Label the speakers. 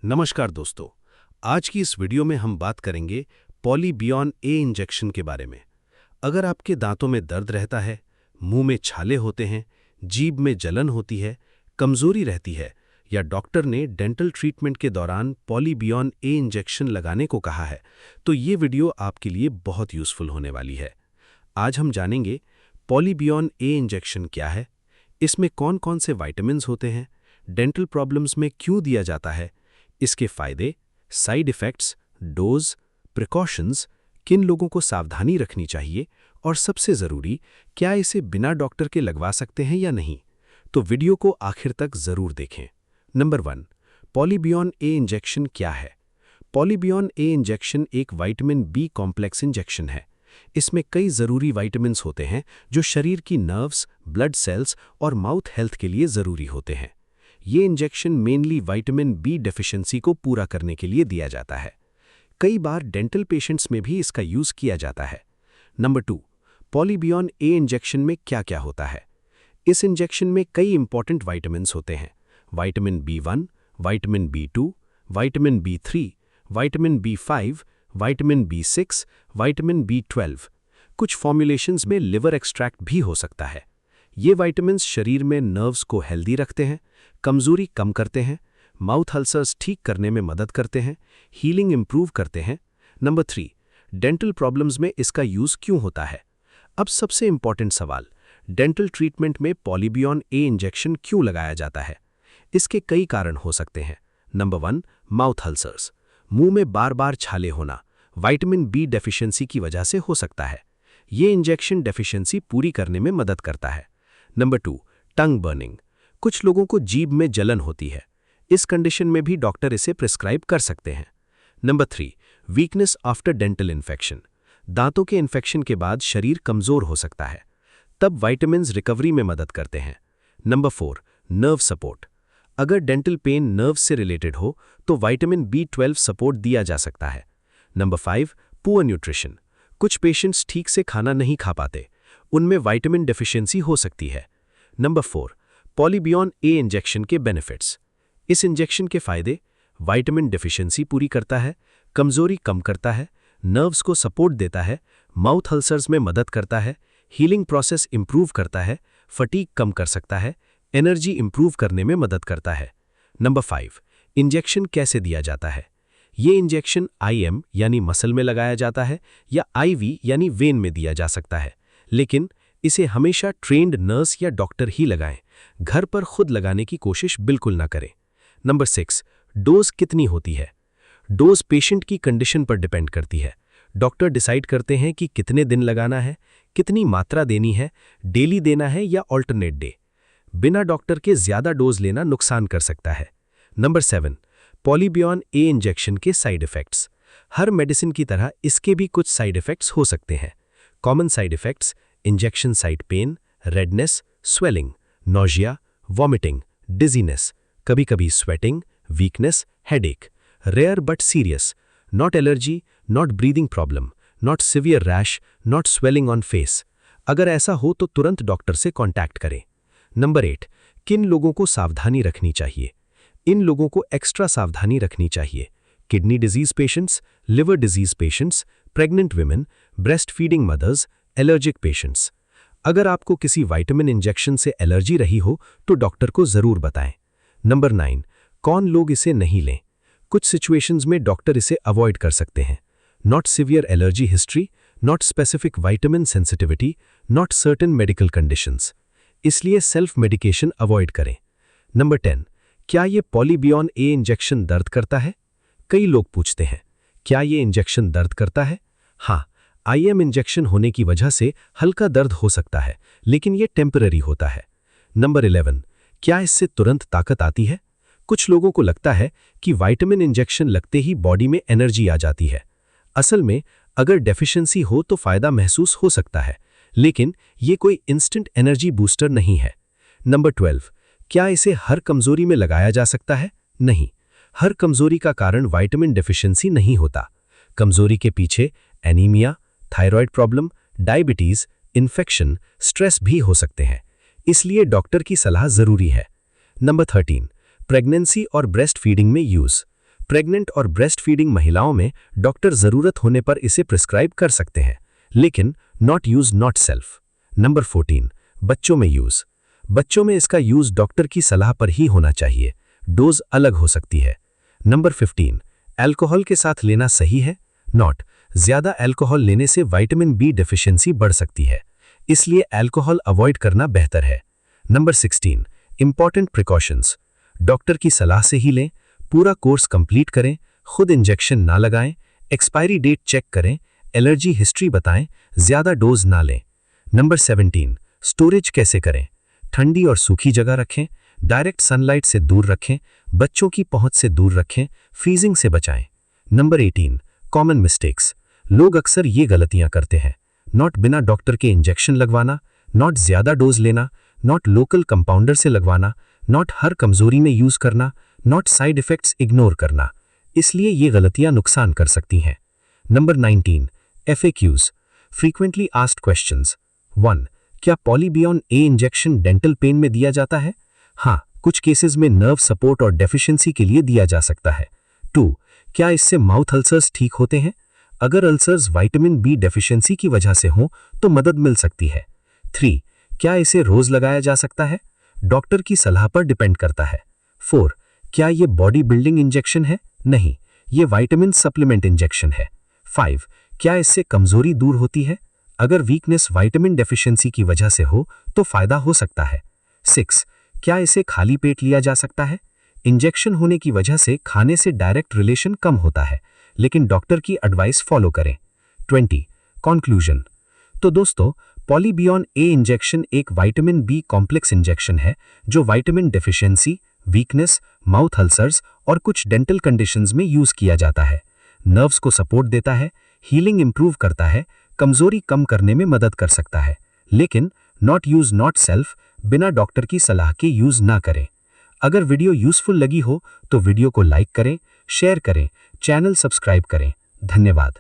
Speaker 1: नमस्कार दोस्तों, आज की इस वीडियो में हम बात करेंगे पॉलीबियॉन ए इंजेक्शन के बारे में। अगर आपके दांतों में दर्द रहता है, मुंह में छाले होते हैं, जीभ में जलन होती है, कमजोरी रहती है या डॉक्टर ने डेंटल ट्रीटमेंट के दौरान पॉलीबियॉन ए इंजेक्शन लगाने को कहा है, तो ये वीडियो आपके लिए बहुत यूजफुल होने वाली है। आज हम जानेंगे पॉलीबियॉन ए इंजेक्शन क्या है, इसमें कौन कौन से विटामिन्स होते हैं, डेंटल प्रॉब्लम्स में क्यों दिया जाता है, इसके फायदे, साइड इफ़ेक्ट्स, डोज, प्रिकॉशंस, किन लोगों को सावधानी रखनी चाहिए और सबसे ज़रूरी, क्या इसे बिना डॉक्टर के लगवा सकते हैं या नहीं। तो वीडियो को आखिर तक ज़रूर देखें। नंबर 1, पॉलीबियॉन ए इंजेक्शन क्या है। पॉलीबियॉन ए इंजेक्शन एक विटामिन बी कॉम्प्लेक्स इंजेक्शन है। इसमें कई ज़रूरी विटामिन्स होते हैं जो शरीर की नर्व्स, ब्लड सेल्स और माउथ हेल्थ के लिए ज़रूरी होते हैं। ये injection mainly vitamin B deficiency को पूरा करने के लिए दिया जाता है। कई बार डेंटल पेशेंट्स में भी इसका यूज़ किया जाता है। नंबर 2, पॉलीबियॉन ए इंजेक्शन में क्या क्या होता है। इस इंजेक्शन में कई इंपॉर्टेंट विटामिन्स होते हैं। Vitamin B1, vitamin B2, vitamin B3, vitamin B5, vitamin B6, vitamin B12। कुछ फॉर्मुलेशंस में लिवर एक्सट्रैक्ट भी हो सकता है। ये विटामिन्स शरीर में नर्व्स को हेल्दी रखते हैं, कमजोरी कम करते हैं, माउथ अल्सर्स ठीक करने में मदद करते हैं, हीलिंग इंप्रूव करते हैं। नंबर 3, डेंटल प्रॉब्लम्स में इसका यूज़ क्यों होता है। अब सबसे इंपॉर्टेंट सवाल, डेंटल ट्रीटमेंट में पॉलीबियॉन ए इंजेक्शन क्यों लगाया जाता है। इसके कई कारण हो सकते हैं। नंबर 1, माउथ अल्सर्स, मुंह में बार बार छाले होना विटामिन बी डेफिशिएंसी की वजह से हो सकता है। ये इंजेक्शन डेफिशिएंसी पूरी करने में मदद करता है। नंबर 2, टंग बर्निंग, कुछ लोगों को जीभ में जलन होती है। इस कंडीशन में भी डॉक्टर इसे प्रिस्क्राइब कर सकते हैं। Number 3, weakness after dental infection, दांतों के इन्फेक्शन के बाद शरीर कमजोर हो सकता है, तब विटामिन्स रिकवरी में मदद करते हैं। नंबर 4, नर्व सपोर्ट, अगर डेंटल पेन नर्व से रिलेटेड हो तो विटामिन B12 सपोर्ट दिया जा सकता है। नंबर 5, पुअर न्यूट्रिशन, कुछ पेशेंट्स ठीक से खाना नहीं खा पाते, उनमें विटामिन डेफिशिएंसी हो सकती है। नंबर 4, पॉलीबियॉन ए इंजेक्शन के बेनिफिट्स। इस इंजेक्शन के फायदे, विटामिन डेफिशिएंसी पूरी करता है, कमजोरी कम करता है, नर्व्स को सपोर्ट देता है, माउथ अल्सर्स में मदद करता है, हीलिंग प्रोसेस इंप्रूव करता है, फटीग कम कर सकता है, एनर्जी इंप्रूव करने में मदद करता है। नंबर 5, इंजेक्शन कैसे दिया जाता है। ये इंजेक्शन IM यानी मसल में लगाया जाता है या IV यानी वेन में दिया जा सकता है, लेकिन इसे हमेशा ट्रेन्ड नर्स या डॉक्टर ही लगाएं। घर पर खुद लगाने की कोशिश बिल्कुल ना करें। नंबर 6, डोज कितनी होती है। डोज पेशेंट की कंडीशन पर डिपेंड करती है। डॉक्टर डिसाइड करते हैं कि कितने दिन लगाना है, कितनी मात्रा देनी है, डेली देना है या ऑल्टरनेट डे। बिना डॉक्टर के ज़्यादा डोज लेना नुकसान कर सकता है। नंबर 7, पॉलीबियॉन ए इंजेक्शन के साइड इफ़ेक्ट्स। हर मेडिसिन की तरह इसके भी कुछ साइड इफ़ेक्ट्स हो सकते हैं। Common side effects, injection site pain, redness, swelling, nausea, vomiting, dizziness, कभी-कभी sweating, weakness, headache. Rare but serious, not allergy, not breathing problem, not severe rash, not swelling on face. अगर ऐसा हो तो तुरंत doctor से कॉन्टैक्ट करें। Number 8, किन लोगों को सावधानी रखनी चाहिए। इन लोगों को एक्स्ट्रा सावधानी रखनी चाहिए। Kidney disease patients, liver disease patients, pregnant women, breast feeding mother's, allergic patients. अगर आपको किसी विटामिन इंजेक्शन से एलर्जी रही हो तो डॉक्टर को ज़रूर बताएं। नंबर 9, कौन लोग इसे नहीं लें। कुछ सिचुएशंस में डॉक्टर इसे अवॉइड कर सकते हैं। Not severe allergy history, not specific vitamin sensitivity, not certain medical conditions. इसलिए सेल्फ मेडिकेशन अवॉइड करें। नंबर 10, क्या ये पॉलीबियॉन ए इंजेक्शन दर्द करता है। कई लोग पूछते हैं, क्या ये इंजेक्शन दर्द करता है। हाँ, IM इंजेक्शन होने की वजह से हल्का दर्द हो सकता है, लेकिन ये टेम्पररी होता है। नंबर 11, क्या इससे तुरंत ताकत आती है। कुछ लोगों को लगता है कि विटामिन इंजेक्शन लगते ही बॉडी में एनर्जी आ जाती है। असल में अगर डेफिशिएंसी हो तो फायदा महसूस हो सकता है, लेकिन ये कोई इंस्टेंट एनर्जी बूस्टर नहीं है। नंबर 12, क्या इसे हर कमजोरी में लगाया जा सकता है। नहीं, हर कमजोरी का कारण विटामिन डेफिशिएंसी नहीं होता। कमजोरी के पीछे anaemia, thyroid problem, diabetes, infection, stress भी हो सकते हैं, इसलिए डॉक्टर की सलाह जरूरी है। नंबर 13, प्रेगनेंसी और ब्रेस्ट फीडिंग में यूज। प्रेग्नेंट और ब्रेस्ट फीडिंग महिलाओं में डॉक्टर जरूरत होने पर इसे प्रिस्क्राइब कर सकते हैं, लेकिन not use not self. Number 14, बच्चों में यूज। बच्चों में इसका यूज डॉक्टर की सलाह पर ही होना चाहिए, डोज अलग हो सकती है। नंबर 15, अल्कोहल के साथ लेना सही है? नॉट। ज्यादा अल्कोहल लेने से विटामिन बी डेफिशिएंसी बढ़ सकती है, इसलिए अल्कोहल अवॉइड करना बेहतर है। Number 16, important precautions. डॉक्टर की सलाह से ही लें, पूरा कोर्स कंप्लीट करें, खुद इंजेक्शन ना लगाएं, एक्सपायरी डेट चेक करें, एलर्जी हिस्ट्री बताएं, ज्यादा डोज ना लें। नंबर 17, स्टोरेज कैसे करें? ठंडी और सूखी जगह रखें, डायरेक्ट सनलाइट से दूर रखें, बच्चों की पहुंच से दूर रखें, फ्रीजिंग से बचाएं। Number 18, common mistakes. लोग अक्सर ये गलतियां करते हैं, नॉट बिना डॉक्टर के इंजेक्शन लगवाना, नॉट ज्यादा डोज लेना, नॉट लोकल कंपाउंडर से लगवाना, नॉट हर कमजोरी में यूज करना, नॉट साइड इफेक्ट्स इग्नोर करना। इसलिए ये गलतियां नुकसान कर सकती हैं। Number 19, FAQs, frequently asked questions. 1, क्या पॉलीबियॉन ए इंजेक्शन डेंटल पेन में दिया जाता है? हाँ, कुछ केसेस में नर्व सपोर्ट और डेफिशिएंसी के लिए दिया जा सकता है। 2, क्या इससे माउथ अल्सर्स ठीक होते हैं? अगर अल्सर्स विटामिन बी डेफिशिएंसी की वजह से हों तो मदद मिल सकती है। 3, क्या इसे रोज लगाया जा सकता है? डॉक्टर की सलाह पर डिपेंड करता है। 4, क्या ये बॉडी बिल्डिंग इंजेक्शन है? नहीं, ये विटामिन सप्लीमेंट इंजेक्शन है। 5, क्या इससे कमजोरी दूर होती है? अगर वीकनेस विटामिन डेफिशिएंसी की वजह से हो तो फायदा हो सकता है। 6, क्या इसे खाली पेट लिया जा सकता है? इंजेक्शन होने की वजह से खाने से डायरेक्ट रिलेशन कम होता है, लेकिन डॉक्टर की एडवाइस फॉलो करें। 20, कंक्लूजन। तो दोस्तों, पॉलीबियॉन ए इंजेक्शन एक विटामिन बी कॉम्प्लेक्स इंजेक्शन है जो vitamin deficiency, weakness, mouth ulcers और कुछ डेंटल कंडीशंस में यूज किया जाता है। नर्व्स को सपोर्ट देता है, हीलिंग इंप्रूव करता है, कमजोरी कम करने में मदद कर सकता है, लेकिन नॉट यूज नॉट सेल्फ, बिना डॉक्टर की सलाह के यूज ना करें। अगर वीडियो यूजफुल लगी हो तो वीडियो को लाइक करें, शेयर करें, चैनल सब्सक्राइब करें। धन्यवाद।